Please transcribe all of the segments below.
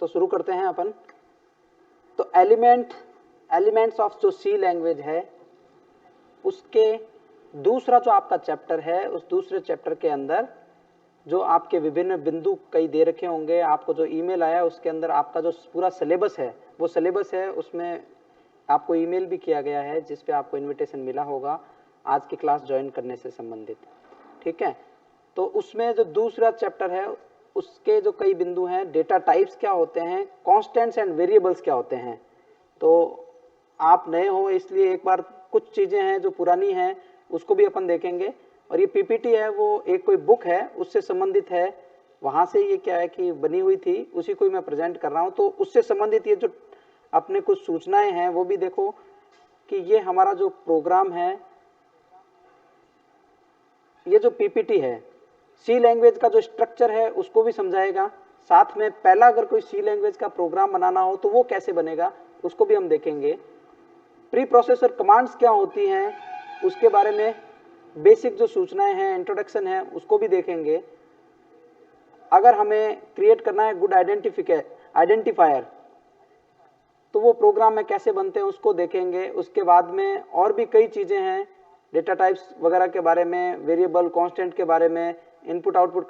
तो शुरू करते हैं अपन। तो एलिमेंट्स ऑफ जो सी लैंग्वेज है उसके दूसरा जो आपका चैप्टर है, उस दूसरे चैप्टर के अंदर जो आपके विभिन्न बिंदु कई दे रखे होंगे, आपको जो ईमेल आया उसके अंदर आपका जो पूरा सिलेबस है, वो सिलेबस है, उसमें आपको ईमेल भी किया गया है जिस पे आपको इनविटेशन मिला होगा आज की क्लास ज्वाइन करने से संबंधित। ठीक है, तो उसमें जो दूसरा चैप्टर है उसके जो कई बिंदु हैं, डेटा टाइप्स क्या होते हैं, कांस्टेंट्स एंड वेरिएबल्स क्या होते हैं। तो आप नए हो इसलिए एक बार कुछ चीजें हैं जो पुरानी हैं उसको भी अपन देखेंगे। और ये पीपीटी है वो एक कोई बुक है उससे संबंधित है, वहां से ये क्या है कि बनी हुई थी, उसी को मैं प्रेजेंट कर रहा हूं। तो उससे संबंधित ये जो अपने कुछ सूचनाएं हैं वो भी देखो कि ये हमारा जो प्रोग्राम है, ये जो पीपीटी है सी लैंग्वेज का जो स्ट्रक्चर है उसको भी समझाएगा। साथ में पहला अगर कोई सी लैंग्वेज का प्रोग्राम बनाना हो तो वो कैसे बनेगा उसको भी हम देखेंगे। प्री प्रोसेसर कमांड्स क्या होती हैं उसके बारे में बेसिक जो सूचनाएं हैं, इंट्रोडक्शन है, उसको भी देखेंगे। अगर हमें क्रिएट करना है गुड आइडेंटिफायर तो वो प्रोग्राम में कैसे बनते हैं उसको देखेंगे। उसके बाद में और भी कई चीजें हैं, डेटा टाइप्स वगैरह के बारे में, वेरिएबल कांस्टेंट के बारे में, इनपुट आउटपुट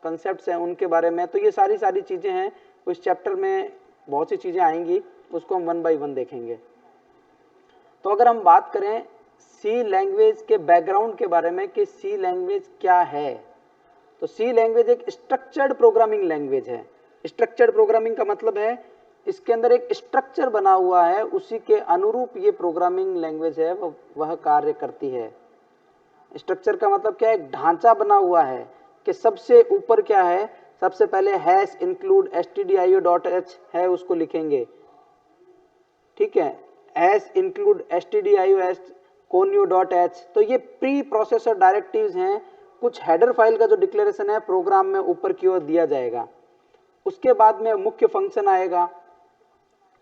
कंसेप्ट्स हैं उनके बारे में। तो ये सारी चीजें हैं, उस चैप्टर में बहुत सी चीजें आएंगी, उसको हम 1 बाय 1 देखेंगे। तो अगर हम बात करें सी लैंग्वेज के बैकग्राउंड के बारे में कि सी लैंग्वेज क्या है, तो सी लैंग्वेज एक स्ट्रक्चर्ड प्रोग्रामिंग लैंग्वेज है। स्ट्रक्चर्ड प्रोग्रामिंग का मतलब है इसके अंदर एक स्ट्रक्चर बना हुआ है, उसी के अनुरूप ये प्रोग्रामिंग लैंग्वेज है वह कार्य करती है। स्ट्रक्चर का मतलब क्या है, एक ढांचा बना हुआ है कि सबसे ऊपर क्या है, सबसे पहले हैश इंक्लूड stdio.h है, उसको लिखेंगे। ठीक है, हैश इंक्लूड stdio conio.h। तो ये प्री प्रोसेसर डायरेक्टिव्स हैं, कुछ हेडर फाइल का जो डिक्लेरेशन है प्रोग्राम में ऊपर की ओर दिया जाएगा। उसके बाद में मुख्य फंक्शन आएगा,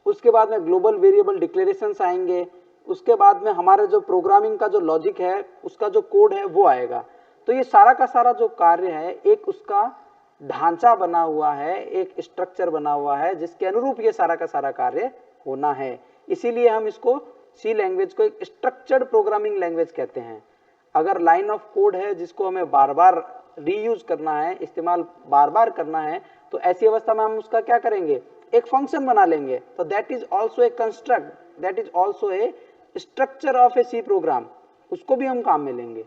उसके बाद में ग्लोबल वेरिएबल डिक्लेरेशंस आएंगे, उसके बाद में हमारे जो प्रोग्रामिंग का जो लॉजिक है उसका जो कोड है वो आएगा। तो ये सारा का सारा जो कार्य है एक उसका ढांचा बना हुआ है, एक स्ट्रक्चर बना हुआ है जिसके अनुरूप ये सारा का सारा कार्य होना है। इसीलिए हम इसको सी लैंग्वेज को एक स्ट्रक्चर्ड प्रोग्रामिंग लैंग्वेज कहते हैं। अगर लाइन ऑफ कोड है जिसको हमें बार बार रीयूज करना है, इस्तेमाल बार बार करना है, तो ऐसी अवस्था में हम उसका क्या करेंगे, एक फंक्शन बना लेंगे। तो that is also a construct, that is also a structure of a C program, उसको भी हम काम में लेंगे।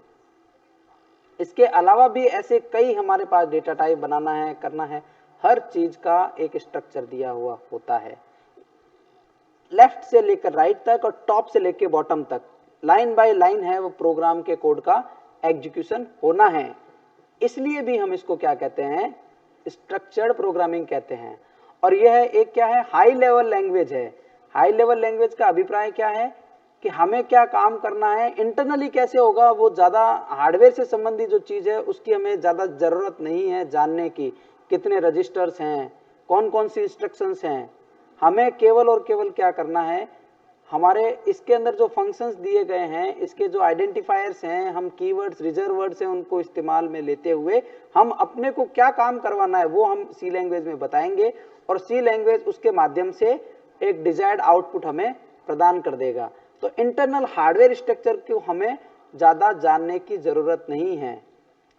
इसके अलावा भी ऐसे कई हमारे पास डेटा टाइप बनाना है, करना है, हर चीज का एक स्ट्रक्चर दिया हुआ होता है। लेफ्ट से लेकर राइट तक और टॉप से लेकर बॉटम तक लाइन बाय लाइन है वो प्रोग्राम के कोड का एग्जीक्यूशन होना है। इसलिए भी हम इसको क्या कहते हैं, स्ट्रक्चर्ड प्रोग्रामिंग कहते हैं। और यह एक क्या है, हाई लेवल लैंग्वेज है। हाई लेवल लैंग्वेज का अभिप्राय क्या है कि हमें क्या काम करना है, इंटरनली कैसे होगा, वो ज्यादा हार्डवेयर से संबंधित जो चीज है उसकी हमें ज्यादा जरूरत नहीं है जानने की, कितने रजिस्टर्स हैं, कौन कौन सी इंस्ट्रक्शंस हैं। हमें केवल और केवल क्या करना है, हमारे इसके अंदर जो फंक्शंस दिए गए हैं, इसके जो आइडेंटिफायर्स हैं, हम कीवर्ड्स, रिजर्व वर्ड्स हैं, उनको इस्तेमाल में लेते हुए हम अपने को क्या काम करवाना है वो हम सी लैंग्वेज में बताएंगे। और सी लैंग्वेज उसके माध्यम से एक डिजायर्ड आउटपुट हमें प्रदान कर देगा। तो इंटरनल हार्डवेयर स्ट्रक्चर को हमें ज्यादा जानने की जरूरत नहीं है।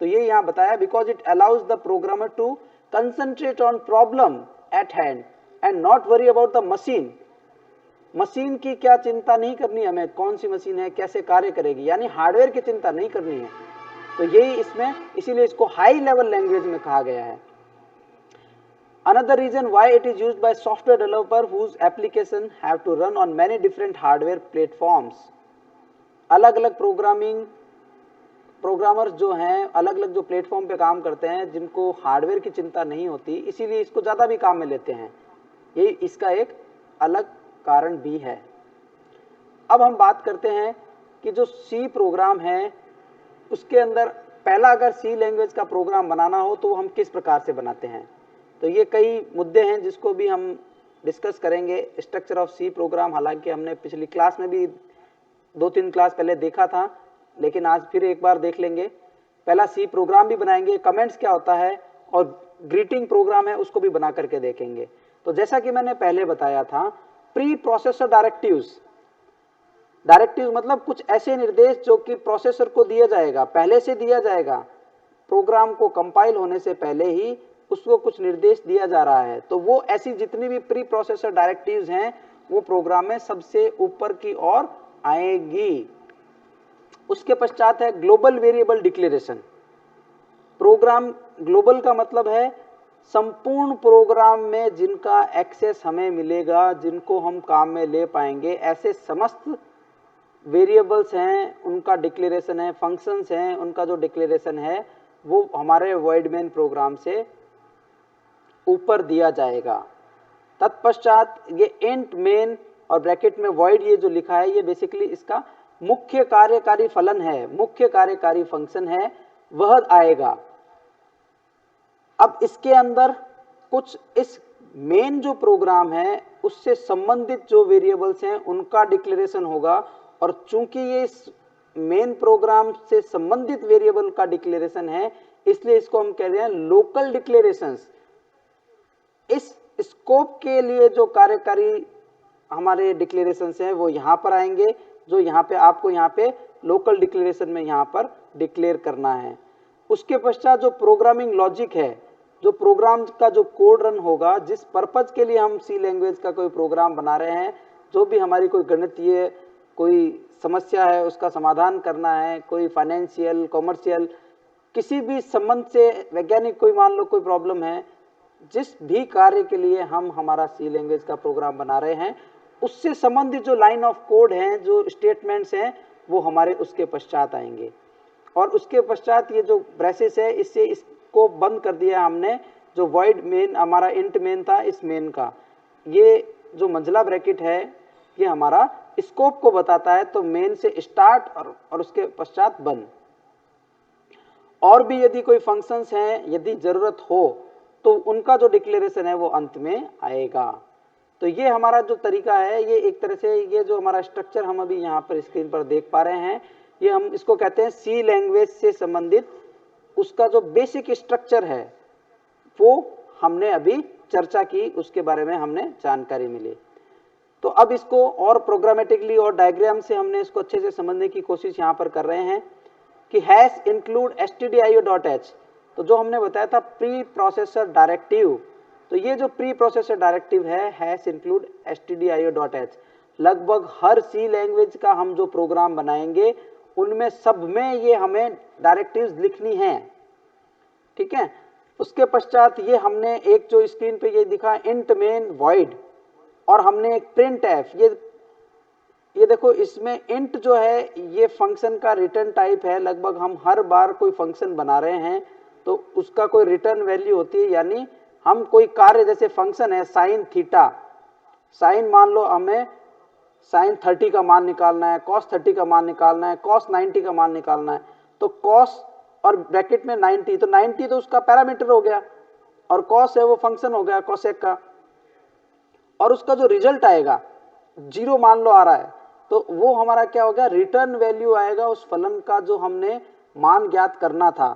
तो ये यहाँ बताया, because it allows the programmer to concentrate on problem at hand and not worry about the machine. Machine की क्या चिंता नहीं करनी हमें, कौन सी मशीन है, कैसे कार्य करेगी, यानी हार्डवेयर की चिंता नहीं करनी है। तो यही इसमें, इसीलिए इसको हाई लेवल लैंग्वेज में कहा गया है। Another reason why it is used by software developer whose application have to run on many different hardware platforms। अलग अलग प्रोग्रामर्स जो हैं, अलग अलग जो प्लेटफॉर्म पे काम करते हैं, जिनको हार्डवेयर की चिंता नहीं होती, इसीलिए इसको ज्यादा भी काम में लेते हैं। ये इसका एक अलग कारण भी है। अब हम बात करते हैं कि जो सी प्रोग्राम है उसके अंदर पहला अगर सी लैंग्वेज का प्रोग्राम बनाना हो तो हम किस प्रकार से बनाते हैं। तो ये कई मुद्दे हैं जिसको भी हम डिस्कस करेंगे। स्ट्रक्चर ऑफ सी प्रोग्राम हालांकि हमने पिछली क्लास में भी 2-3 क्लास पहले देखा था, लेकिन आज फिर एक बार देख लेंगे। पहला सी प्रोग्राम भी बनाएंगे, कमेंट्स क्या होता है, और ग्रीटिंग प्रोग्राम है उसको भी बना करके देखेंगे। तो जैसा कि मैंने पहले बताया था, प्री प्रोसेसर डायरेक्टिव्स, डायरेक्टिव मतलब कुछ ऐसे निर्देश जो कि प्रोसेसर को दिया जाएगा, पहले से दिया जाएगा, प्रोग्राम को कंपाइल होने से पहले ही उसको कुछ निर्देश दिया जा रहा है। तो वो ऐसी जितनी भी प्री प्रोसेसर डायरेक्टिव्स हैं वो प्रोग्राम में सबसे ऊपर की ओर आएगी। उसके पश्चात है global variable declaration. Program global का मतलब है संपूर्ण प्रोग्राम में जिनका एक्सेस हमें मिलेगा, जिनको हम काम में ले पाएंगे, ऐसे समस्त वेरिएबल्स हैं उनका डिक्लेरेशन है, फंक्शंस हैं उनका जो डिक्लेरेशन है वो हमारे वॉइड मेन प्रोग्राम से ऊपर दिया जाएगा। तत्पश्चात ये इंट मेन और ब्रैकेट में वॉइड ये जो लिखा है ये बेसिकली इसका मुख्य कार्यकारी फलन है, मुख्य कार्यकारी फंक्शन है, वह आएगा। अब इसके अंदर कुछ इस मेन जो प्रोग्राम है उससे संबंधित जो वेरिएबल्स हैं उनका डिक्लेरेशन होगा, और चूंकि ये मेन प्रोग्राम से संबंधित वेरिएबल का डिक्लेरेशन है इसलिए इसको हम कह रहे हैं लोकल डिक्लेरेशंस। इस स्कोप के लिए जो कार्यकारी हमारे डिक्लेरेशंस हैं वो यहाँ पर आएंगे, जो यहाँ पे आपको यहाँ पे लोकल डिक्लेरेशन में यहाँ पर डिक्लेयर करना है। उसके पश्चात जो प्रोग्रामिंग लॉजिक है, जो प्रोग्राम का जो कोड रन होगा, जिस पर्पज के लिए हम सी लैंग्वेज का कोई प्रोग्राम बना रहे हैं, जो भी हमारी कोई गणितीय कोई समस्या है उसका समाधान करना है, कोई फाइनेंशियल कॉमर्शियल किसी भी संबंध से वैज्ञानिक कोई मान लो कोई प्रॉब्लम है, जिस भी कार्य के लिए हम हमारा सी लैंग्वेज का प्रोग्राम बना रहे हैं उससे संबंधित जो लाइन ऑफ कोड हैं, जो स्टेटमेंट्स हैं वो हमारे उसके पश्चात आएंगे। और उसके पश्चात ये जो ब्रेसेस है इससे इसको बंद कर दिया हमने, जो वॉइड मेन हमारा इंट मेन था इस मेन का, ये जो मंझला ब्रैकेट है ये हमारा स्कोप को बताता है, तो मेन से स्टार्ट और उसके पश्चात बंद। और भी यदि कोई फंक्शंस हैं यदि जरूरत हो तो उनका जो डिक्लेरेशन है वो अंत में आएगा। तो ये हमारा जो तरीका है, ये एक तरह से ये जो हमारा स्ट्रक्चर हम अभी यहाँ पर स्क्रीन पर देख पा रहे हैं, ये हम इसको कहते हैं सी लैंग्वेज से संबंधित उसका जो बेसिक स्ट्रक्चर है वो हमने अभी चर्चा की, उसके बारे में हमने जानकारी मिली। तो अब इसको और प्रोग्रामेटिकली और डायग्राम से हमने इसको अच्छे से समझने की कोशिश यहाँ पर कर रहे हैं कि हैश इंक्लूड stdio.h, तो जो हमने बताया था प्री प्रोसेसर डायरेक्टिव, तो ये जो प्री प्रोसेसर डायरेक्टिव है हैश इंक्लूड stdio.h, लगभग हर सी लैंग्वेज का हम जो प्रोग्राम बनाएंगे उनमें सब में ये हमें डायरेक्टिव्स लिखनी है, ठीक है। उसके पश्चात ये हमने एक जो स्क्रीन पे ये दिखा इंट मेन वॉइड, और हमने एक प्रिंट एफ, ये देखो इसमें इंट जो है ये फंक्शन का रिटर्न टाइप है। लगभग हम हर बार कोई फंक्शन बना रहे हैं तो उसका कोई रिटर्न वैल्यू होती है, यानी हम कोई कार्य जैसे फंक्शन है साइन थीटा, साइन मान लो हमें साइन 30 का मान निकालना है, कॉस 30 का मान निकालना है, कॉस 90 का मान निकालना है, तो कॉस और ब्रैकेट में 90, तो 90 तो उसका पैरामीटर हो गया और कॉस है वो फंक्शन हो गया कॉसेक का, और उसका जो रिजल्ट आएगा 0 मान लो आ रहा है तो वो हमारा क्या होगा, रिटर्न वैल्यू आएगा उस फलन का जो हमने मान ज्ञात करना था।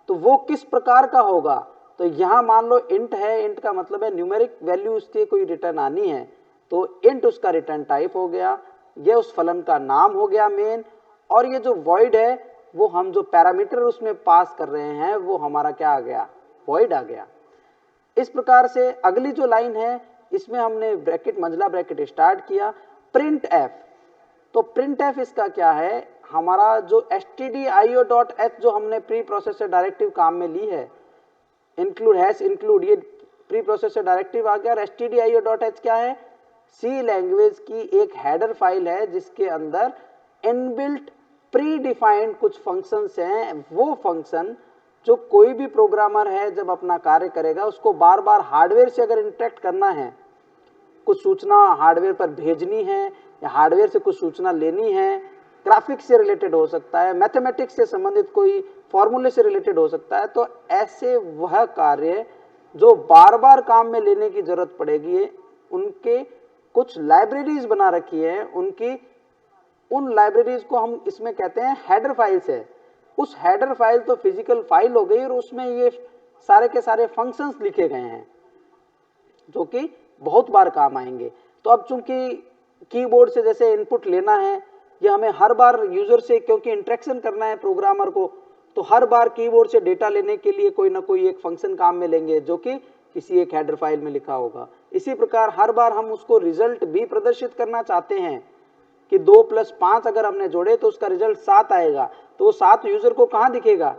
तो वो किस प्रकार का होगा, तो यहां मान लो इंट है, इंट का मतलब है न्यूमेरिक वैल्यू उसके कोई रिटर्न आनी है, तो इंट उसका रिटर्न टाइप हो गया, ये उस फलन का नाम हो गया मेन, और ये जो वॉइड है वो हम जो पैरामीटर उसमें पास कर रहे हैं वो हमारा क्या आ गया, वॉइड आ गया। इस प्रकार से अगली जो लाइन है इसमें हमने ब्रैकेट मंझला ब्रैकेट स्टार्ट किया प्रिंट एफ, तो प्रिंट एफ इसका क्या है, हमारा जो stdio.h जो हमने प्री प्रोसेसर डायरेक्टिव काम में ली है, इंक्लूड हैश इंक्लूड, ये प्री प्रोसेसर डायरेक्टिव आ गया, और stdio.h क्या है, सी लैंग्वेज की एक हेडर फाइल है जिसके अंदर इनबिल्ट प्री डिफाइंड कुछ फंक्शंस हैं। वो फंक्शन जो कोई भी प्रोग्रामर है जब अपना कार्य करेगा उसको बार बार हार्डवेयर से अगर इंटरेक्ट करना है, कुछ सूचना हार्डवेयर पर भेजनी है या हार्डवेयर से कुछ सूचना लेनी है, ग्राफिक्स से रिलेटेड हो सकता है, मैथमेटिक्स से संबंधित कोई फॉर्मूले से रिलेटेड हो सकता है, तो ऐसे वह कार्य जो बार बार काम में लेने की जरूरत पड़ेगी, उनके कुछ लाइब्रेरीज बना रखी है, उनकी उन लाइब्रेरीज को हम इसमें कहते हैं हेडर फाइल्स है। उस हेडर फाइल तो फिजिकल फाइल हो गई और उसमें ये सारे के सारे फंक्शंस लिखे गए हैं जो कि बहुत बार काम आएंगे। तो अब चूंकि कीबोर्ड से जैसे इनपुट लेना है, ये हमें हर बार यूजर से क्योंकि इंटरेक्शन करना है प्रोग्रामर को, तो हर बार कीबोर्ड से डेटा लेने के लिए कोई ना कोई एक फंक्शन काम में लेंगे जो कि किसी एक हेडर फाइल में लिखा होगा। इसी प्रकार हर बार हम उसको रिजल्ट भी प्रदर्शित करना चाहते हैं कि 2 + 5 अगर हमने जोड़े तो उसका रिजल्ट 7 आएगा, तो वो 7 यूजर को कहाँ दिखेगा,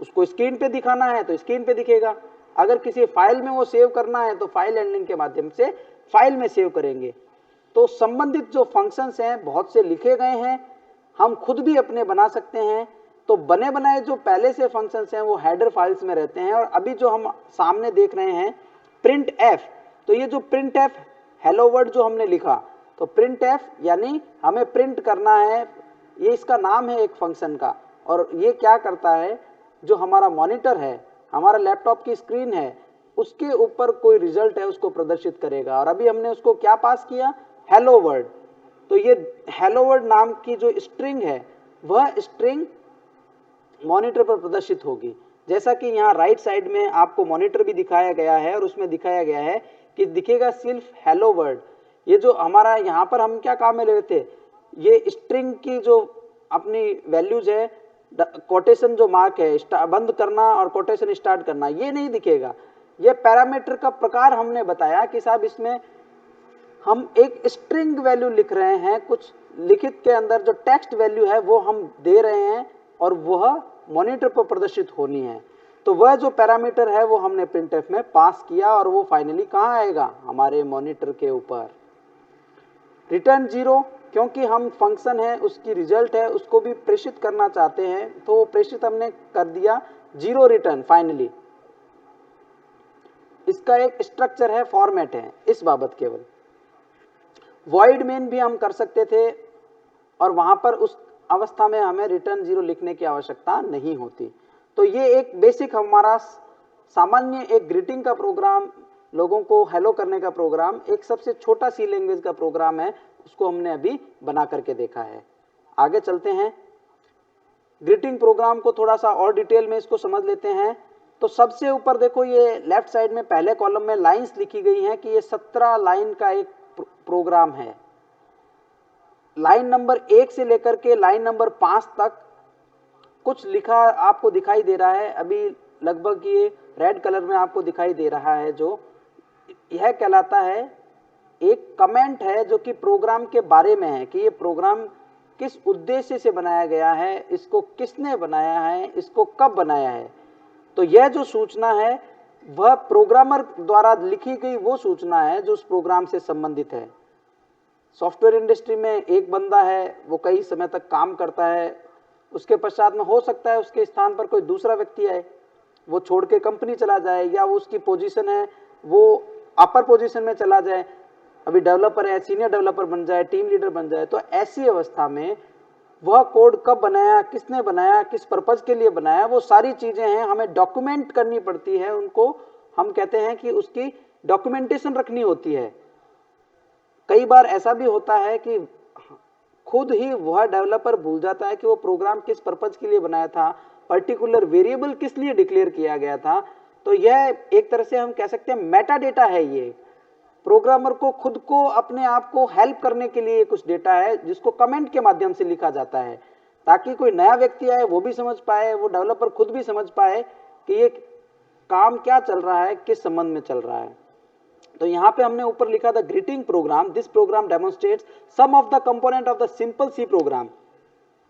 उसको स्क्रीन पे दिखाना है तो स्क्रीन पे दिखेगा। अगर किसी फाइल में वो सेव करना है तो फाइल हैंडलिंग के माध्यम से फाइल में सेव करेंगे। तो संबंधित जो फंक्शंस हैं बहुत से लिखे गए हैं, हम खुद भी अपने बना सकते हैं। तो बने बनाए जो पहले से फंक्शंस हैं वो हेडर फाइल्स में रहते हैं। और अभी जो हम सामने देख रहे हैं प्रिंट एफ, तो ये जो प्रिंट एफ हेलो वर्ड जो हमने लिखा, तो प्रिंट एफ यानी हमें प्रिंट करना है, ये इसका नाम है एक फंक्शन का। और ये क्या करता है, जो हमारा मॉनिटर है, हमारा लैपटॉप की स्क्रीन है, उसके ऊपर कोई रिजल्ट है उसको प्रदर्शित करेगा। और अभी हमने उसको क्या पास किया, हेलो वर्ड। तो ये हेलो वर्ड नाम की जो स्ट्रिंग है वह स्ट्रिंग मॉनिटर पर प्रदर्शित होगी। जैसा कि यहाँ राइट साइड में आपको मॉनिटर भी दिखाया गया है और उसमें दिखाया गया है कि दिखेगा सिर्फ हेलो वर्ड। ये जो हमारा यहाँ पर हम क्या काम में ले रहे थे, ये स्ट्रिंग की जो अपनी वैल्यूज है, कोटेशन जो मार्क है बंद करना और कोटेशन स्टार्ट करना, ये नहीं दिखेगा। ये पैरामीटर का प्रकार हमने बताया कि साहब इसमें हम एक स्ट्रिंग वैल्यू लिख रहे हैं, कुछ लिखित के अंदर जो टेक्स्ट वैल्यू है वो हम दे रहे हैं और वह मॉनिटर पर प्रदर्शित होनी है। तो वह जो पैरामीटर है वो हमने प्रिंटफ में पास किया और वो फाइनली कहाँ आएगा, हमारे मॉनिटर के ऊपर। रिटर्न 0, क्योंकि हम फंक्शन है उसकी रिजल्ट है उसको भी प्रेषित करना चाहते हैं, तो वो प्रेषित हमने कर दिया 0 रिटर्न फाइनली। इसका एक स्ट्रक्चर है, फॉर्मेट है इस बाबत केवल। वॉइड मेन भी हम कर सकते थे और वहां पर उस अवस्था में हमें रिटर्न 0 लिखने की आवश्यकता नहीं होती। तो ये एक बेसिक हमारा सामान्य एक ग्रीटिंग का प्रोग्राम, लोगों को हेलो करने का प्रोग्राम, एक सबसे छोटा सी लैंग्वेज का प्रोग्राम है, उसको हमने अभी बना करके देखा है। आगे चलते हैं, ग्रीटिंग प्रोग्राम को थोड़ा सा और डिटेल में इसको समझ लेते हैं। तो सबसे ऊपर देखो, ये लेफ्ट साइड में पहले कॉलम में लाइंस लिखी गई हैं कि ये 17 लाइन का एक प्रोग्राम है। लाइन नंबर 1 से लेकर के लाइन नंबर 5 तक कुछ लिखा आपको दिखाई दे रहा है, अभी लगभग ये रेड कलर में आपको दिखाई दे रहा है, जो यह कहलाता है एक कमेंट है जो कि प्रोग्राम के बारे में है कि ये प्रोग्राम किस उद्देश्य से बनाया गया है, इसको किसने बनाया है, इसको कब बनाया है। तो यह जो सूचना है वह प्रोग्रामर द्वारा लिखी गई वो सूचना है जो उस प्रोग्राम से संबंधित है। सॉफ्टवेयर इंडस्ट्री में एक बंदा है, वो कई समय तक काम करता है, उसके पश्चात में हो सकता है उसके स्थान पर कोई दूसरा व्यक्ति आए, वो छोड़ के कंपनी चला जाए, या वो उसकी पोजीशन है वो अपर पोजीशन में चला जाए, अभी डेवलपर है सीनियर डेवलपर बन जाए, टीम लीडर बन जाए। तो ऐसी अवस्था में वह कोड कब बनाया, किसने बनाया, किस पर्पज के लिए बनाया, वो सारी चीजें हैं हमें डॉक्यूमेंट करनी पड़ती है, उनको हम कहते हैं कि उसकी डॉक्यूमेंटेशन रखनी होती है। कई बार ऐसा भी होता है कि खुद ही वह डेवलपर भूल जाता है कि वो प्रोग्राम किस पर्पज के लिए बनाया था, पर्टिकुलर वेरिएबल किस लिए डिक्लेयर किया गया था। तो यह एक तरह से हम कह सकते हैं मेटा डेटा है। ये प्रोग्रामर को खुद को अपने आप को हेल्प करने के लिए कुछ डेटा है जिसको कमेंट के माध्यम से लिखा जाता है, ताकि कोई नया व्यक्ति आए वो भी समझ पाए, वो डेवलपर खुद भी समझ पाए कि ये काम क्या चल रहा है, किस संबंध में चल रहा है। तो यहाँ पे हमने ऊपर लिखा था greeting program, this program demonstrates some of the component of the simple C program.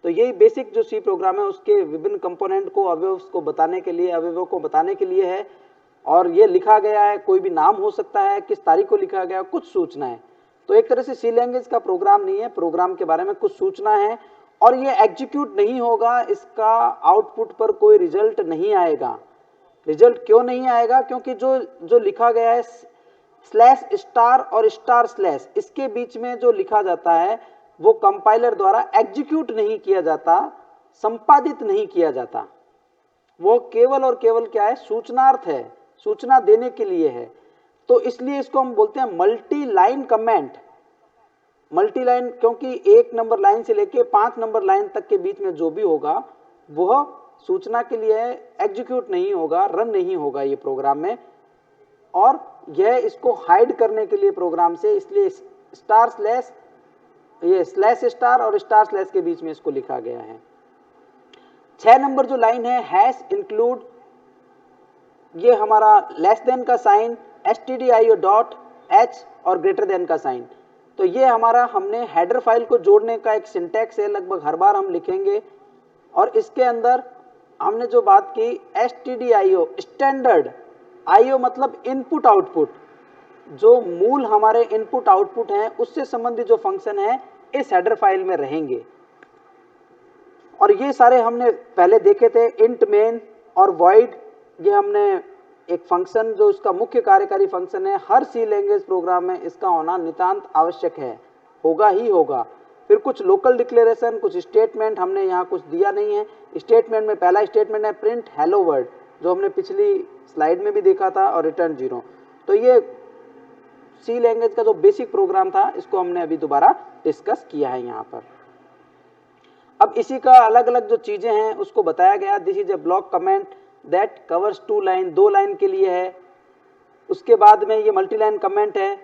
तो यही बेसिक जो सी प्रोग्राम है उसके विभिन्न कंपोनेंट को, अवयव को बताने के लिए, अवयवों को बताने के लिए है। और ये लिखा गया है, कोई भी नाम हो सकता है, किस तारीख को लिखा गया, कुछ सूचना है। तो एक तरह से सी लैंग्वेज का प्रोग्राम नहीं है, प्रोग्राम के बारे में कुछ सूचना है और ये एग्जीक्यूट नहीं होगा, इसका आउटपुट पर कोई रिजल्ट नहीं आएगा। रिजल्ट क्यों नहीं आएगा, क्योंकि जो लिखा गया है स्लैश स्टार और स्टार स्लैश, इसके बीच में जो लिखा जाता है वो कंपाइलर द्वारा एग्जीक्यूट नहीं किया जाता, संपादित नहीं किया जाता। वो केवल और केवल क्या है, सूचनार्थ है, सूचना देने के लिए है। तो इसलिए इसको हम बोलते हैं multi line comment. Multi line क्योंकि 1 नंबर लाइन से लेके 5 नंबर लाइन तक के बीच में जो भी होगा वह सूचना के लिए एग्जीक्यूट नहीं होगा, रन नहीं होगा ये प्रोग्राम में। और यह इसको हाइड करने के लिए प्रोग्राम से, इसलिए स्टार स्लैश, ये स्लैश स्टार और स्टार स्लैश के बीच में इसको लिखा गया है। 6 नंबर जो लाइन है, हैश इंक्लूड, ये हमारा लेस देन का साइन, stdio डॉट h और ग्रेटर देन का साइन। तो ये हमारा हमने हेडर फाइल को जोड़ने का एक सिंटैक्स है, लगभग हर बार हम लिखेंगे। और इसके अंदर हमने जो बात की stdio स्टैंडर्ड, IO मतलब इनपुट आउटपुट, जो मूल हमारे इनपुट आउटपुट हैं उससे संबंधित जो फंक्शन है इस हेडर फाइल में रहेंगे। और ये सारे हमने पहले देखे थे, इंट मेन और वॉइड, ये हमने एक फंक्शन जो उसका मुख्य कार्यकारी फंक्शन है, हर सी लैंग्वेज प्रोग्राम में इसका होना नितांत आवश्यक है, होगा ही होगा। फिर कुछ लोकल डिक्लेरेशन, कुछ स्टेटमेंट हमने यहाँ कुछ दिया नहीं है। स्टेटमेंट में पहला स्टेटमेंट है प्रिंट हेलो वर्ल्ड, जो हमने पिछली स्लाइड में भी देखा था, और रिटर्न 0। तो ये सी लैंग्वेज का जो बेसिक प्रोग्राम था इसको हमने अभी दोबारा डिस्कस किया है यहाँ पर। अब इसी का अलग अलग जो चीजें हैं उसको बताया गया। This is A block comment that covers 2 line, 2 line के लिए है। उसके बाद में ये मल्टी लाइन कमेंट है,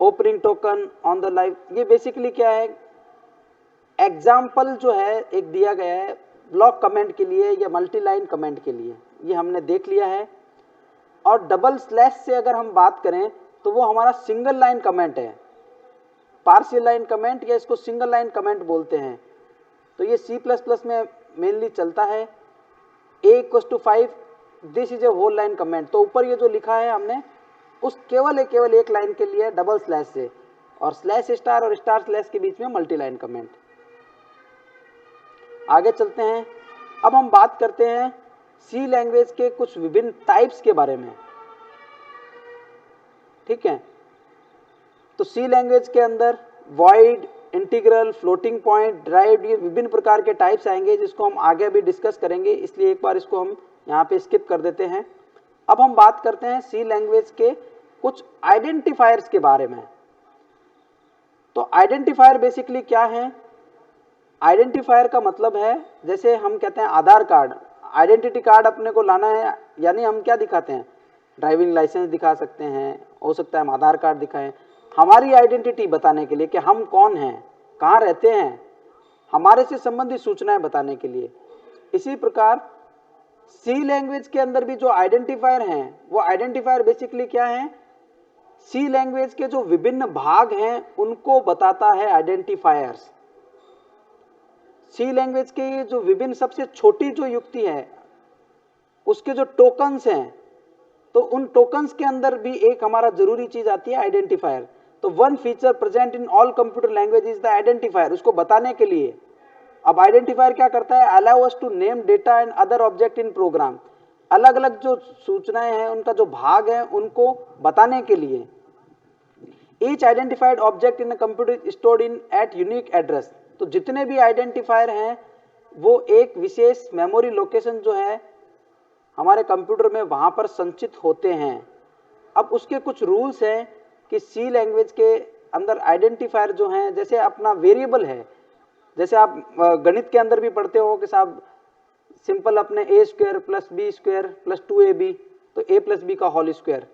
opening token on the live. ये बेसिकली क्या है, एग्जाम्पल जो है एक दिया गया है ब्लॉक कमेंट के लिए या मल्टी लाइन कमेंट के लिए, ये हमने देख लिया है। और डबल स्लैश से अगर हम बात करें तो वो हमारा सिंगल लाइन कमेंट है, पार्शियल लाइन कमेंट, या इसको सिंगल लाइन कमेंट बोलते हैं। तो ये C++ में मेनली चलता है। a=5, this is a whole line comment. तो ऊपर ये जो लिखा है हमने उस केवल एक लाइन के लिए डबल स्लैश से, और स्लैश स्टार और स्टार स्लैश के बीच में मल्टी लाइन कमेंट। आगे चलते हैं। अब हम बात करते हैं सी लैंग्वेज के कुछ विभिन्न टाइप्स के बारे में, ठीक है। तो सी लैंग्वेज के अंदर void, integral, floating point, derived, ये विभिन्न प्रकार के टाइप्स आएंगे जिसको हम आगे भी डिस्कस करेंगे, इसलिए एक बार इसको हम यहाँ पे स्किप कर देते हैं। अब हम बात करते हैं सी लैंग्वेज के कुछ आइडेंटिफायर्स के बारे में। तो आइडेंटिफायर बेसिकली क्या है? आइडेंटिफायर का मतलब है, जैसे हम कहते हैं आधार कार्ड, आइडेंटिटी कार्ड अपने को लाना है, यानी हम क्या दिखाते हैं, ड्राइविंग लाइसेंस दिखा सकते हैं, हो सकता है हम आधार कार्ड दिखाएं, हमारी आइडेंटिटी बताने के लिए कि हम कौन हैं, कहाँ रहते हैं, हमारे से संबंधित सूचनाएं बताने के लिए। इसी प्रकार सी लैंग्वेज के अंदर भी जो आइडेंटिफायर हैं, वो आइडेंटिफायर बेसिकली क्या है, सी लैंग्वेज के जो विभिन्न भाग हैं उनको बताता है आइडेंटिफायर्स। सी लैंग्वेज के जो विभिन्न सबसे छोटी जो युक्ति है उसके जो टोकन्स हैं, तो उन टोकन्स के अंदर भी एक हमारा जरूरी चीज आती है आइडेंटिफायर। तो one feature present in all computer language is the identifier, उसको बताने के लिए। अब आइडेंटिफायर क्या करता है, allow us to name data and other object in program, अलग अलग जो सूचनाएं हैं उनका जो भाग है उनको बताने के लिए। Each identified object in computer stored in at unique address, तो जितने भी आइडेंटिफायर हैं वो एक विशेष मेमोरी लोकेशन जो है हमारे कंप्यूटर में वहां पर संचित होते हैं। अब उसके कुछ रूल्स हैं कि सी लैंग्वेज के अंदर आइडेंटिफायर जो हैं, जैसे अपना वेरिएबल है, जैसे आप गणित के अंदर भी पढ़ते हो कि साहब सिंपल अपने a² + b² + 2ab, तो a + b का होल स्क्वायर।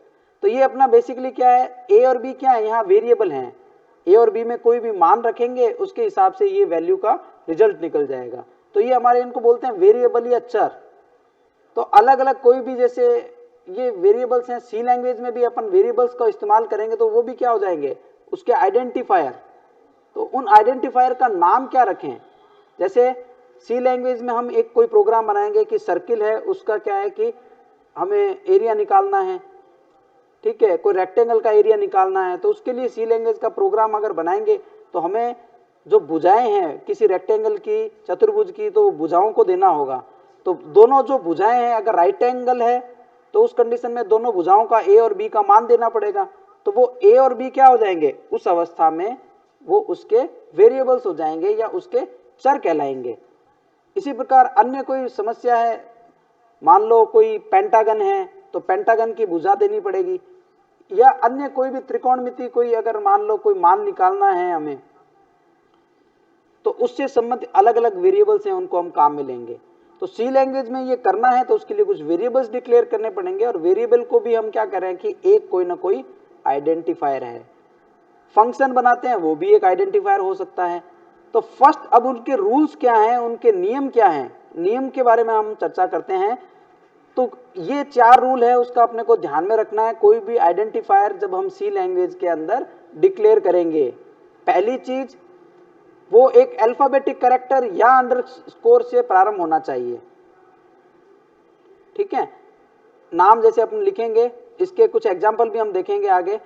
तो ये अपना बेसिकली क्या है, a और b क्या है, यहाँ वेरिएबल हैं, a और b में कोई भी मान रखेंगे उसके हिसाब से ये वैल्यू का रिजल्ट निकल जाएगा। तो ये हमारे इनको बोलते हैं वेरिएबल या चर। तो अलग अलग कोई भी, जैसे ये वेरिएबल्स हैं, सी लैंग्वेज में भी अपन वेरिएबल्स का इस्तेमाल करेंगे तो वो भी क्या हो जाएंगे, उसके आइडेंटिफायर। तो उन आइडेंटिफायर का नाम क्या रखें, जैसे सी लैंग्वेज में हम एक कोई प्रोग्राम बनाएंगे कि सर्किल है, उसका क्या है कि हमें एरिया निकालना है, ठीक है, कोई रेक्टेंगल का एरिया निकालना है, तो उसके लिए सी लैंग्वेज का प्रोग्राम अगर बनाएंगे तो हमें जो भुजाएं हैं किसी रेक्टेंगल की, चतुर्भुज की, तो भुजाओं को देना होगा। तो दोनों जो भुजाएं हैं अगर राइट एंगल है तो उस कंडीशन में दोनों भुजाओं का ए और बी का मान देना पड़ेगा। तो वो ए और बी क्या हो जाएंगे, उस अवस्था में वो उसके वेरिएबल्स हो जाएंगे या उसके चर कहलाएंगे। इसी प्रकार अन्य कोई समस्या है, मान लो कोई पेंटागन है तो पेंटागन की भुजा देनी पड़ेगी, या अन्य कोई भी त्रिकोणमिति कोई अगर मान लो कोई मान निकालना है हमें, तो उससे संबंधित अलग अलग वेरिएबल्स हैं, उनको हम काम में लेंगे। तो सी लैंग्वेज में ये करना है तो उसके लिए कुछ वेरिएबल्स डिक्लेयर करने पड़ेंगे, और वेरिएबल को भी हम क्या कर रहे हैं कि एक कोई ना कोई आइडेंटिफायर है। फंक्शन बनाते हैं, वो भी एक आइडेंटिफायर हो सकता है। तो फर्स्ट अब उनके रूल्स क्या हैं, उनके नियम क्या हैं, नियम के बारे में हम चर्चा करते हैं। तो ये 4 रूल है, उसका अपने को ध्यान में रखना है। कोई भी आइडेंटिफायर जब हम सी लैंग्वेज के अंदर डिक्लेयर करेंगे, पहली चीज वो एक अल्फाबेटिक कैरेक्टर या अंडरस्कोर से प्रारंभ होना चाहिए। ठीक है, नाम जैसे अपन लिखेंगे, इसके कुछ एग्जाम्पल भी हम देखेंगे आगे।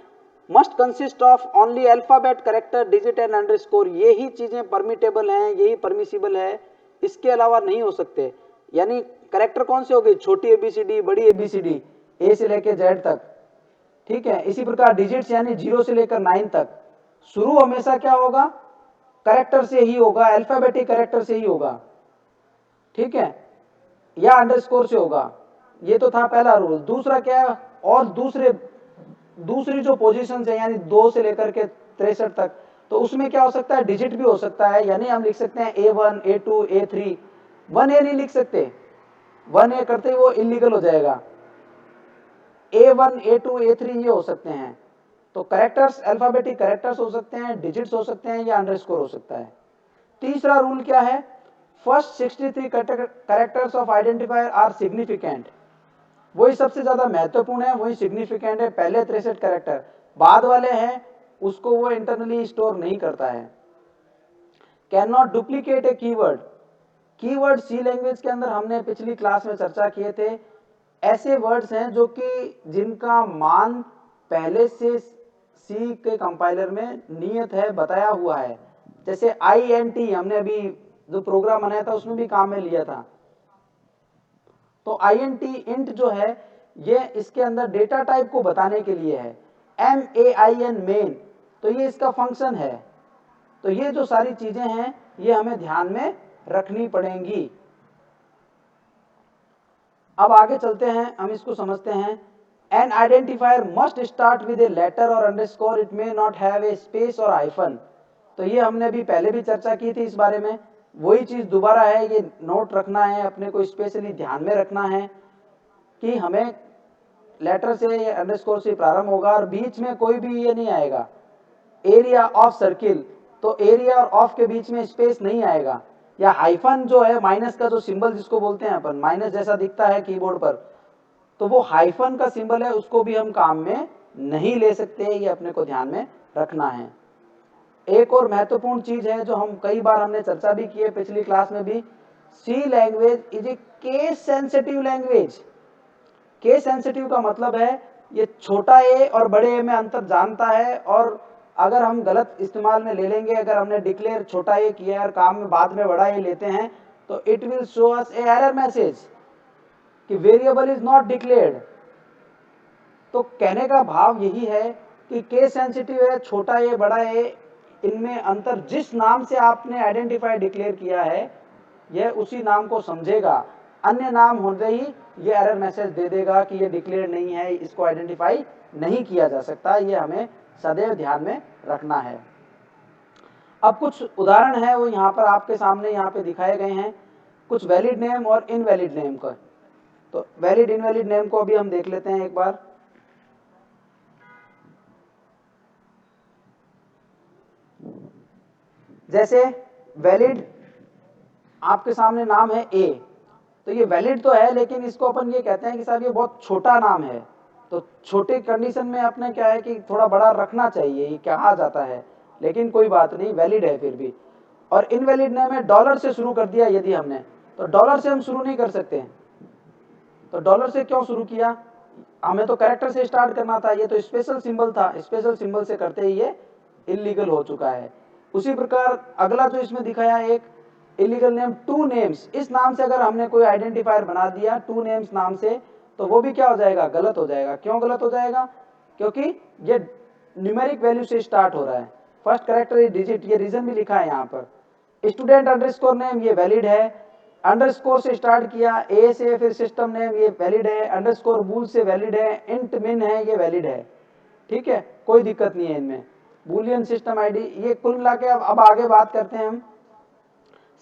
Must consist of only alphabet, character, digit and underscore, यही चीजें परमिटेबल हैं, यही परमिसिबल है, इसके अलावा नहीं हो सकते। यानी कैरेक्टर कौन से हो गए, छोटी एबीसीडी, बड़ी एबीसीडी, ए से लेकर जेड तक। ठीक है, इसी प्रकार डिजिट्स यानी 0 से लेकर 9 तक। शुरू हमेशा क्या होगा, कैरेक्टर से ही होगा, अल्फाबेटिक कैरेक्टर से ही होगा। ठीक है, या अंडरस्कोर से होगा। ये तो था पहला रूल। दूसरा क्या है, और दूसरी जो पोजीशन है यानी 2 से लेकर के 63 तक, तो उसमें क्या हो सकता है, डिजिट भी हो सकता है। यानी हम लिख सकते हैं A1, A2, A3। 1A नहीं लिख सकते, 1A करते ही वो इलीगल हो जाएगा। A1, A2, A3 ये हो सकते हैं। तो कैरेक्टर्स अल्फाबेटिक कैरेक्टर्स हो सकते हैं, डिजिट्स हो सकते हैं, या अंडरस्कोर हो सकता है। तीसरा रूल क्या है, first 63 characters of identifier are significant, वही सबसे ज्यादा महत्वपूर्ण है, वही सिग्निफिकेंट है। पहले 63 कैरेक्टर, बाद वाले हैं उसको वो इंटरनली स्टोर नहीं करता है। Can not duplicate a keyword, keyword C language के अंदर हमने पिछली क्लास में चर्चा किए थे, ऐसे वर्ड्स हैं जो कि जिनका मान पहले से सी के कंपाइलर में नियत है, बताया हुआ है। जैसे INT हमने अभी जो प्रोग्राम बनाया था उसमें भी काम में लिया था। तो INT इंट जो है ये इसके अंदर डेटा टाइप को बताने के लिए है। MAIN मेन, तो ये इसका फंक्शन है। तो ये जो सारी चीजें हैं ये हमें ध्यान में रखनी पड़ेंगी। अब आगे चलते हैं, हम इसको समझते हैं। An identifier must start with a letter और underscore, it may not have a space और हाइफन। तो ये हमने अभी पहले भी चर्चा की थी इस बारे में, वही चीज दोबारा है, ये नोट रखना है अपने को, स्पेशली ध्यान में रखना है कि हमें लेटर से या अंडरस्कोर से प्रारंभ होगा और बीच में कोई भी ये नहीं आएगा। एरिया ऑफ सर्किल, तो एरिया और ऑफ के बीच में स्पेस नहीं आएगा। या हाइफन जो है, माइनस का जो सिंबल जिसको बोलते हैं अपन, माइनस जैसा दिखता है कीबोर्ड पर, तो वो हाइफन का सिंबल है, उसको भी हम काम में नहीं ले सकते। ये अपने को ध्यान में रखना है। एक और महत्वपूर्ण चीज है जो हम कई बार हमने चर्चा भी की है पिछली क्लास में भी, C language is a case sensitive language. Case sensitive का मतलब है ये छोटा ए और बड़े ए में अंतर जानता है, और अगर हम गलत इस्तेमाल में ले लेंगे, अगर हमने डिक्लेयर छोटा ए किया और काम में बाद में बड़ा ए लेते हैं, तो it will show us A error message कि वेरिएबल इज नॉट डिक्लेयर्ड। तो कहने का भाव यही है कि केस सेंसिटिव है, छोटा ए बड़ा ए, इनमें अंतर जिस नाम से आपने आइडेंटिफाई डिक्लेयर किया है यह उसी नाम को समझेगा, अन्य नाम होते ही ये एरर मैसेज दे देगा कि ये डिक्लेयर नहीं है, इसको आइडेंटिफाई नहीं किया जा सकता। ये हमें सदैव ध्यान में रखना है। अब कुछ उदाहरण है वो यहाँ पर आपके सामने यहाँ पे दिखाए गए हैं, कुछ वैलिड नेम और इनवैलिड नेम का। तो वैलिड इनवैलिड नेम को अभी हम देख लेते हैं एक बार। जैसे वैलिड आपके सामने नाम है ए, तो ये वैलिड तो है, लेकिन इसको अपन ये कहते हैं कि साहब ये बहुत छोटा नाम है। तो छोटे कंडीशन में अपने क्या है कि थोड़ा बड़ा रखना चाहिए, ये कहा जाता है, लेकिन कोई बात नहीं, वैलिड है फिर भी। और इनवैलिड नेम है, डॉलर से शुरू कर दिया यदि हमने, तो डॉलर से हम शुरू नहीं कर सकते। तो डॉलर से क्यों शुरू किया, हमें तो कैरेक्टर से स्टार्ट करना था, ये तो स्पेशल सिंबल था, स्पेशल सिंबल से करते ही ये इलीगल हो चुका है। उसी प्रकार अगला जो इसमें दिखाया एक इलीगल नेम टू नेम्स, इस नाम से अगर हमने कोई आइडेंटिफायर बना दिया टू नेम्स नाम से, तो वो भी क्या हो जाएगा, गलत हो जाएगा। क्यों गलत हो जाएगा, क्योंकि ये न्यूमेरिक वैल्यू से स्टार्ट हो रहा है, फर्स्ट कैरेक्टर इज डिजिट, ये रीजन भी लिखा है यहाँ पर। स्टूडेंट अंडरस्कोर नेम ये वैलिड है, अंडरस्कोर से स्टार्ट किया, ए से फिर सिस्टम नेम ये वैलिड है, अंडरस्कोर बूल से वैलिड है, इंट मिन है ये वैलिड है। ठीक है, कोई दिक्कत नहीं है इनमें। बूलियन सिस्टम आईडी, ये कुल मिला के अब आगे बात करते हैं हम।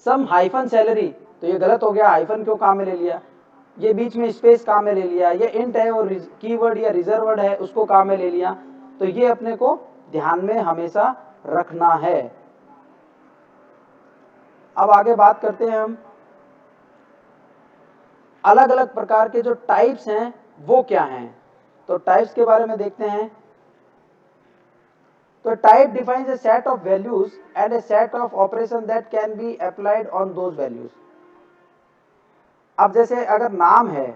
सम हाइफन सैलरी, तो ये गलत हो गया, हाइफन क्यों काम में ले लिया, ये बीच में स्पेस काम में ले लिया, ये इंट है और कीवर्ड या रिजर्वर्ड है उसको काम में ले लिया, तो ये अपने को ध्यान में हमेशा रखना है। अब आगे बात करते हैं हम अलग अलग प्रकार के जो टाइप्स हैं वो क्या हैं। तो टाइप्स के बारे में देखते हैं। तो type defines A set of values and A set of operation that can be applied on those values. अब जैसे अगर नाम है,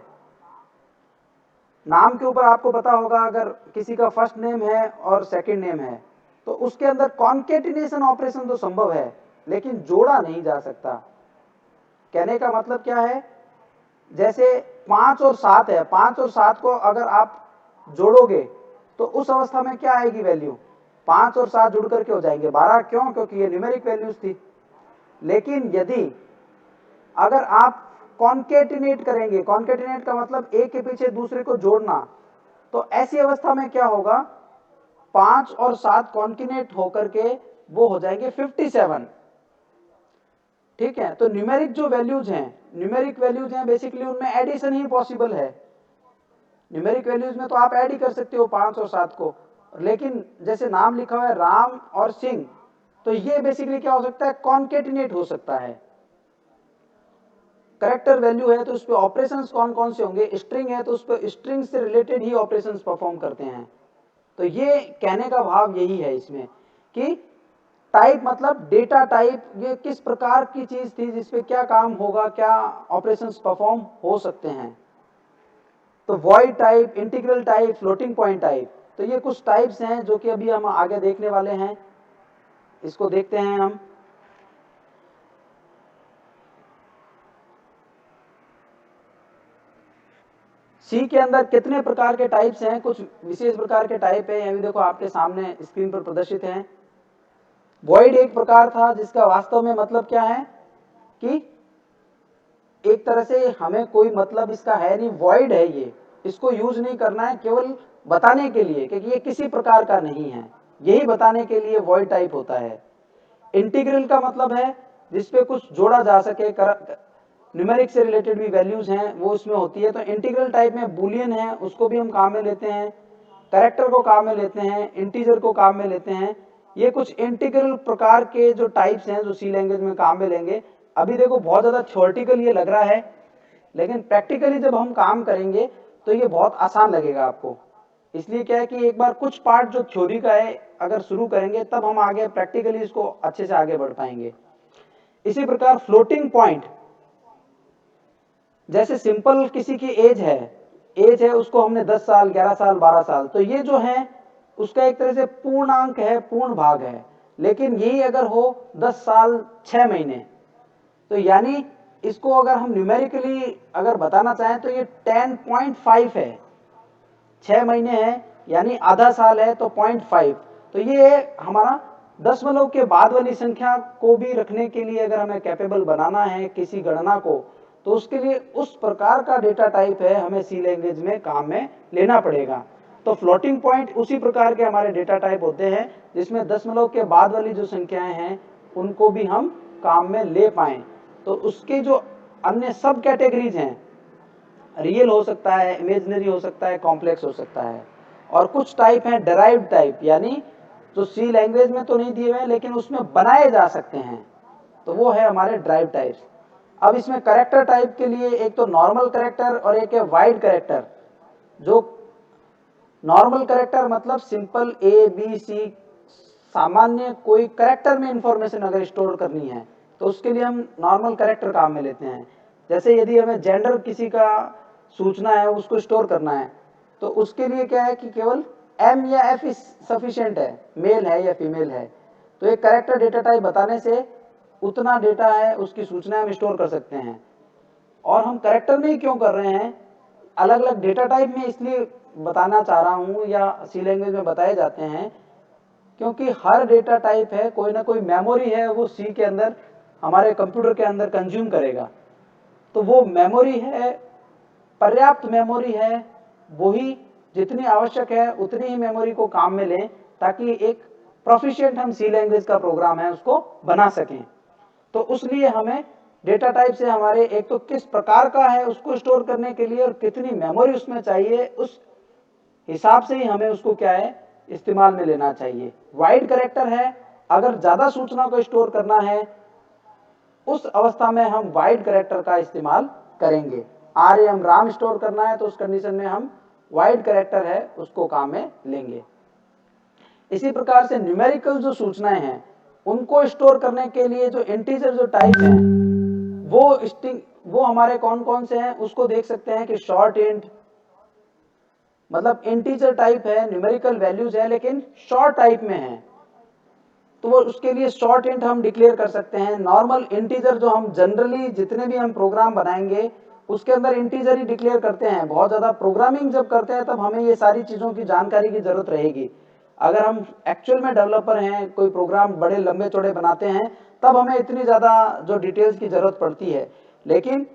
नाम के ऊपर आपको पता होगा अगर किसी का फर्स्ट नेम है और सेकंड नेम है तो उसके अंदर कॉन्केटिनेशन ऑपरेशन तो संभव है लेकिन जोड़ा नहीं जा सकता। कहने का मतलब क्या है, जैसे 5 और 7 है, 5 और 7 को अगर आप जोड़ोगे तो उस अवस्था में क्या आएगी वैल्यू, 5 और 7 जुड़ करके हो जाएंगे 12। क्यों? क्योंकि ये न्यूमेरिक वैल्यूज थी। लेकिन यदि अगर आप कॉन्केटिनेट करेंगे, कॉन्केटिनेट का मतलब एक के पीछे दूसरे को जोड़ना, तो ऐसी अवस्था में क्या होगा, 5 और 7 कॉन्केटिनेट होकर के वो हो जाएंगे 57। ठीक है, तो न्यूमेरिक जो वैल्यूज हैं, न्यूमेरिक वैल्यूज हैं बेसिकली उनमें एडिशन ही पॉसिबल है। न्यूमेरिक वैल्यूज में तो आप ऐड ही कर सकते हो 5 और 7 को, लेकिन जैसे नाम लिखा हुआ है राम और सिंह, तो ये बेसिकली क्या हो सकता है, कॉन्केटिनेट हो सकता है। करेक्टर वैल्यू है तो उस पे ऑपरेशंस कौन कौन से होंगे, स्ट्रिंग है तो उस पे स्ट्रिंग से रिलेटेड ही ऑपरेशंस परफॉर्म करते हैं। तो ये कहने का भाव यही है इसमें कि टाइप मतलब डेटा टाइप, ये किस प्रकार की चीज थी जिसपे क्या काम होगा, क्या ऑपरेशंस परफॉर्म हो सकते हैं। तो void type, integral type, floating point type, तो ये कुछ टाइप्स हैं जो कि अभी हम आगे देखने वाले हैं। इसको देखते हैं हम। सी के अंदर कितने प्रकार के टाइप्स हैं, कुछ विशेष प्रकार के टाइप है, अभी देखो आपके सामने स्क्रीन पर प्रदर्शित हैं। वॉइड एक प्रकार था जिसका वास्तव में मतलब क्या है कि एक तरह से हमें कोई मतलब इसका है नहीं, वॉइड है ये, इसको यूज नहीं करना है, केवल बताने के लिए क्योंकि ये किसी प्रकार का नहीं है, यही बताने के लिए वॉइड टाइप होता है। इंटीग्रल का मतलब है जिसपे कुछ जोड़ा जा सके, न्यूमेरिक से रिलेटेड भी वैल्यूज हैं वो उसमें होती है। तो इंटीग्रल टाइप में बुलियन है उसको भी हम काम में लेते हैं, कैरेक्टर को काम में लेते हैं, इंटीजर को काम में लेते हैं। ये कुछ इंटीग्रल प्रकार के जो टाइप्स हैं जो सी लैंग्वेज में काम में लेंगे। अभी देखो बहुत ज्यादा थ्योरेटिकल ये लग रहा है, लेकिन प्रैक्टिकली जब हम काम करेंगे तो ये बहुत आसान लगेगा आपको। इसलिए क्या है कि एक बार कुछ पार्ट जो थ्योरी का है अगर शुरू करेंगे तब हम आगे प्रैक्टिकली इसको अच्छे से आगे बढ़ पाएंगे। इसी प्रकार फ्लोटिंग पॉइंट, जैसे सिंपल किसी की एज है उसको हमने 10 साल, 11 साल, 12 साल, तो ये जो है उसका एक तरह से पूर्णांक है, पूर्ण भाग है। लेकिन यही अगर हो 10 साल 6 महीने, तो यानी इसको अगर हम न्यूमेरिकली अगर बताना चाहें तो ये 10.5 है। 6 महीने है यानी आधा साल है तो 0.5, तो ये हमारा दशमलव के बाद वाली संख्या को भी रखने के लिए अगर हमें कैपेबल बनाना है किसी गणना को, तो उसके लिए उस प्रकार का डेटा टाइप है हमें सी लैंग्वेज में काम में लेना पड़ेगा। तो फ्लोटिंग पॉइंट उसी प्रकार के हमारे डेटा टाइप होते हैं जिसमें दशमलव के बाद वाली जो संख्याएं हैं उनको भी हम काम में ले पाए। तो उसके जो अन्य सब कैटेगरीज हैं, रियल हो सकता है, इमेजिनरी हो सकता है, कॉम्प्लेक्स हो सकता है, और कुछ टाइप हैं डेराइव्ड टाइप, यानी जो सी लैंग्वेज में तो नहीं दिए हुए लेकिन उसमें बनाए जा सकते हैं, तो वो है हमारे ड्राइव टाइप्स। अब इसमें करेक्टर टाइप के लिए एक तो नॉर्मल करेक्टर और एक है वाइड करेक्टर। जो नॉर्मल करेक्टर मतलब सिंपल ए बी सी, सामान्य कोई करेक्टर में इंफॉर्मेशन अगर स्टोर करनी है तो उसके लिए हम नॉर्मल करेक्टर काम में लेते हैं। जैसे यदि हमें जेंडर किसी का सूचना है उसको स्टोर करना है तो उसके लिए क्या है कि केवल एम या एफ सफिशिएंट है, मेल है या फीमेल है। तो एक करेक्टर डेटा टाइप बताने से उतना डेटा है उसकी सूचना हम स्टोर कर सकते हैं। और हम करेक्टर में ही क्यों कर रहे हैं, अलग अलग डेटा टाइप में इसलिए बताना चाह रहा हूं या सी लैंग्वेज में बताए जाते हैं क्योंकि हर डेटा टाइप है कोई ना कोई मेमोरी है वो सी के अंदर हमारे कंप्यूटर के अंदर कंज्यूम करेगा। तो वो मेमोरी है, पर्याप्त मेमोरी है, वही जितनी आवश्यक है उतनी ही मेमोरी को काम में लें ताकि एक प्रोफिशिएंट हम सी लैंग्वेज का प्रोग्राम है उसको बना सकें। तो उसलिए हमें डेटा टाइप से हमारे एक तो किस प्रकार का है उसको स्टोर करने के लिए और कितनी मेमोरी उसमें चाहिए, उस हिसाब से ही हमें उसको क्या है इस्तेमाल में लेना चाहिए। वाइड कैरेक्टर है, अगर ज्यादा सूचना को स्टोर करना है उस अवस्था में हम वाइड कैरेक्टर का इस्तेमाल करेंगे। आरएम राम स्टोर करना है तो उस कंडीशन में हम वाइड कैरेक्टर है उसको काम में लेंगे। इसी प्रकार से न्यूमेरिकल जो सूचनाएं हैं उनको स्टोर करने के लिए जो इंटीजर जो टाइप हैं वो हमारे कौन कौन से हैं उसको देख सकते हैं कि शॉर्ट इंट मतलब इंटीजर टाइप है, न्यूमेरिकल वैल्यूज है लेकिन शॉर्ट टाइप में है, तो वो उसके लिए शॉर्ट इंट हम डिक्लेयर कर सकते हैं। नॉर्मल इंटीजर जो हम जनरली जितने भी हम प्रोग्राम बनाएंगे उसके अंदर इंटीजर ही डिक्लेयर करते हैं। बहुत ज्यादा प्रोग्रामिंग जब करते हैं तब हमें ये सारी चीजों की जानकारी की जरूरत रहेगी। अगर हम एक्चुअल में डेवलपर हैं, कोई प्रोग्राम बड़े लंबे चौड़े बनाते हैं, तब हमें इतनी ज्यादा जो डिटेल्स की जरूरत पड़ती है। लेकिन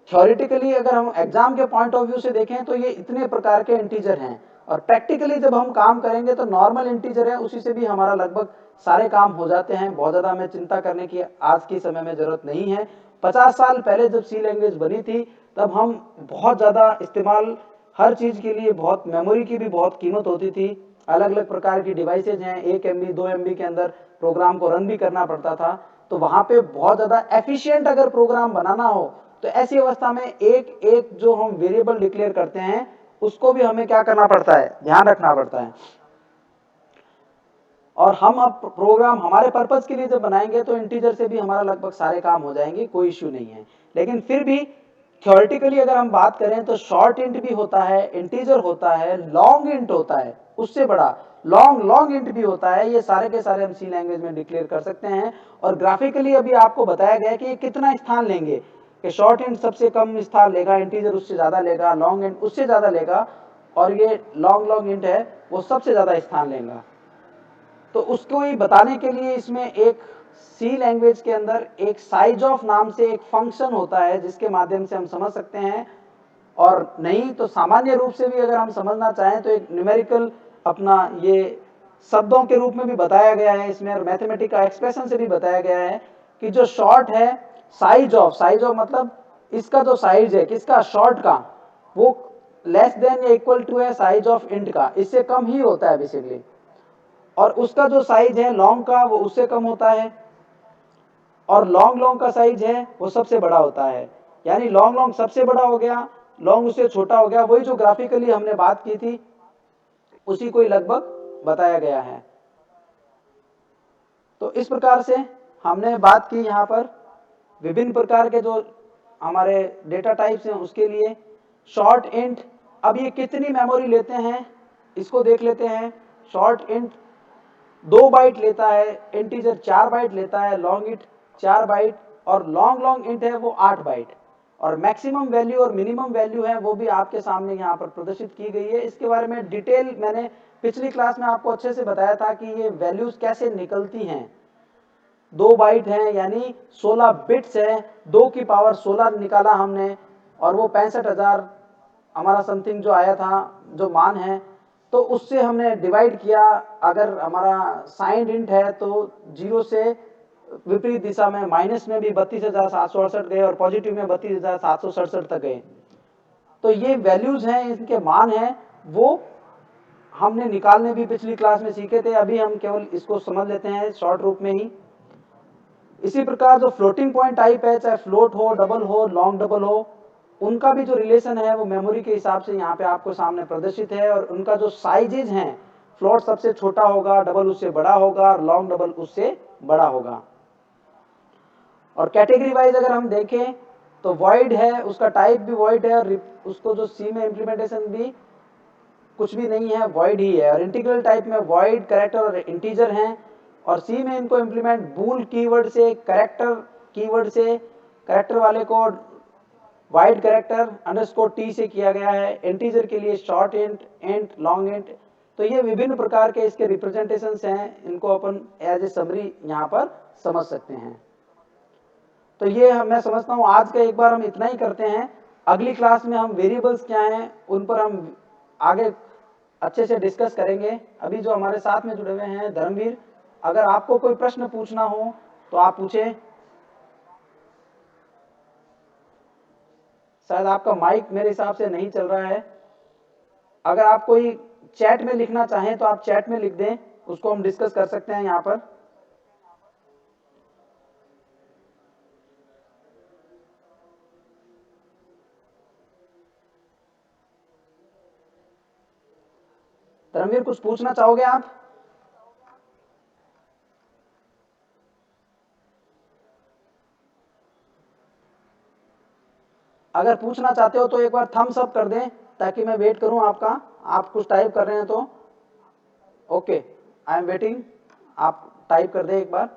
थ्योरेटिकली अगर हम एग्जाम के पॉइंट ऑफ व्यू से देखें तो ये इतने प्रकार के इंटीजर हैं, और प्रैक्टिकली जब हम काम करेंगे तो नॉर्मल इंटीजर है उसी से भी हमारा लगभग सारे काम हो जाते हैं। बहुत ज्यादा हमें चिंता करने की आज के समय में जरूरत नहीं है। 50 साल पहले जब सी लैंग्वेज बनी थी तब हम बहुत ज्यादा इस्तेमाल हर चीज के लिए बहुत मेमोरी की भी बहुत कीमत होती थी। अलग अलग प्रकार की डिवाइसेज हैं, 1 MB 2 MB के अंदर प्रोग्राम को रन भी करना पड़ता था। तो वहां पे बहुत ज्यादा एफिशिएंट अगर प्रोग्राम बनाना हो तो ऐसी अवस्था में एक एक जो हम वेरिएबल डिक्लेयर करते हैं उसको भी हमें क्या करना पड़ता है, ध्यान रखना पड़ता है। और हम अब प्रोग्राम हमारे पर्पस के लिए जब बनाएंगे तो इंटीजर से भी हमारा लगभग सारे काम हो जाएंगे, कोई इश्यू नहीं है। लेकिन फिर भी थ्योरेटिकली अगर हम बात करें तो शॉर्ट इंट भी होता है, इंटीजर होता है, लॉन्ग इंट होता है, उससे बड़ा लॉन्ग इंट भी होता है। ये सारे के सारे हम सी लैंग्वेज में डिक्लेयर कर सकते हैं। और ग्राफिकली अभी आपको बताया गया कि ये कितना स्थान लेंगे, कि शॉर्ट इंट सबसे कम स्थान लेगा, इंटीजर उससे ज्यादा लेगा, लॉन्ग इंट उससे ज्यादा लेगा, और ये लॉन्ग इंट है वो सबसे ज्यादा स्थान लेगा। तो उसको ही बताने के लिए इसमें एक सी लैंग्वेज के अंदर एक साइज ऑफ नाम से एक फंक्शन होता है जिसके माध्यम से हम समझ सकते हैं। और नहीं तो सामान्य रूप से भी अगर हम समझना चाहें तो एक न्यूमेरिकल अपना ये शब्दों के रूप में भी बताया गया है इसमें, और मैथमेटिकल एक्सप्रेशन से भी बताया गया है कि जो शॉर्ट है साइज ऑफ मतलब इसका जो साइज है किसका, शॉर्ट का, वो लेस देन या इक्वल टू है साइज ऑफ इंट का, इससे कम ही होता है बेसिकली। और उसका जो साइज है लॉन्ग का वो उससे कम होता है, और लॉन्ग का साइज है वो सबसे बड़ा होता है। यानी लॉन्ग सबसे बड़ा हो गया, लॉन्ग उससे छोटा हो गया। वही जो ग्राफिकली हमने बात की थी उसी को ही लगभग बताया गया है। तो इस प्रकार से हमने बात की यहाँ पर विभिन्न प्रकार के जो हमारे डेटा टाइप्स हैं उसके लिए। शॉर्ट इंट, अब ये कितनी मेमोरी लेते हैं इसको देख लेते हैं। शॉर्ट इंट 2 बाइट लेता है, इंटीजर 4 बाइट लेता है, लॉन्ग इंट 4 बाइट, और लॉन्ग इंट है वो 8 बाइट। और मैक्सिमम वैल्यू और मिनिमम वैल्यू है वो भी आपके सामने यहाँ पर प्रदर्शित की गई है। इसके बारे में डिटेल मैंने पिछली क्लास में आपको अच्छे से बताया था कि ये वैल्यूज कैसे निकलती हैं। 2 बाइट है यानी 16 बिट्स है, 2 की पावर 16 निकाला हमने, और वो 65,000 हमारा समथिंग जो आया था जो मान है, तो उससे हमने डिवाइड किया। अगर हमारा साइंड इंट है तो 0 से विपरीत दिशा में माइनस में भी 32,768 गए और पॉजिटिव में 32,767 तक गए। तो ये वैल्यूज हैं, इनके मान हैं, वो हमने निकालने भी पिछली क्लास में सीखे थे। अभी हम केवल इसको समझ लेते हैं शॉर्ट रूप में ही। इसी प्रकार जो फ्लोटिंग पॉइंट टाइप है, चाहे फ्लोट हो, डबल हो, लॉन्ग डबल हो, उनका भी जो रिलेशन है वो मेमोरी के हिसाब से यहाँ पे आपको सामने प्रदर्शित है। और उनका जो साइजेज हैं, फ्लोट सबसे छोटा होगा, डबल उससे बड़ा होगा, और लॉन्ग डबल उससे बड़ा होगा। और कैटेगरी वाइज अगर हम देखें तो वॉइड है, उसका टाइप भी वॉइड है, और उसको जो सी में इंप्लीमेंटेशन भी कुछ भी नहीं है, वॉइड ही है। और इंटीग्रल टाइप में वॉइड, कैरेक्टर और इंटीजर हैं। और सी में इनको इंप्लीमेंट बूल कीवर्ड से, कैरेक्टर कीवर्ड से, कैरेक्टर वाले को वाइड कैरेक्टर अंडरस्कोर टी से किया गया है, इंटीजर के लिए शॉर्ट इंट, लॉन्ग इंट। तो ये विभिन्न प्रकार के इसके रिप्रेजेंटेशंस हैं, इनको अपन एज ए समरी यहाँ पर समझ सकते हैं। तो ये मैं समझता हूँ आज का एक बार हम इतना ही करते हैं। अगली क्लास में हम वेरिएबल्स क्या हैं उन पर हम आगे अच्छे से डिस्कस करेंगे। अभी जो हमारे साथ में जुड़े हुए हैं धर्मवीर, अगर आपको कोई प्रश्न पूछना हो तो आप पूछें। शायद आपका माइक मेरे हिसाब से नहीं चल रहा है। अगर आप कोई चैट में लिखना चाहें तो आप चैट में लिख दें, उसको हम डिस्कस कर सकते हैं यहाँ पर। धर्मवीर कुछ पूछना चाहोगे आप? अगर पूछना चाहते हो तो एक बार थम्स अप कर दें ताकि मैं वेट करूं आपका। आप कुछ टाइप कर रहे हैं तो ओके, आई एम वेटिंग। आप टाइप कर दें एक बार।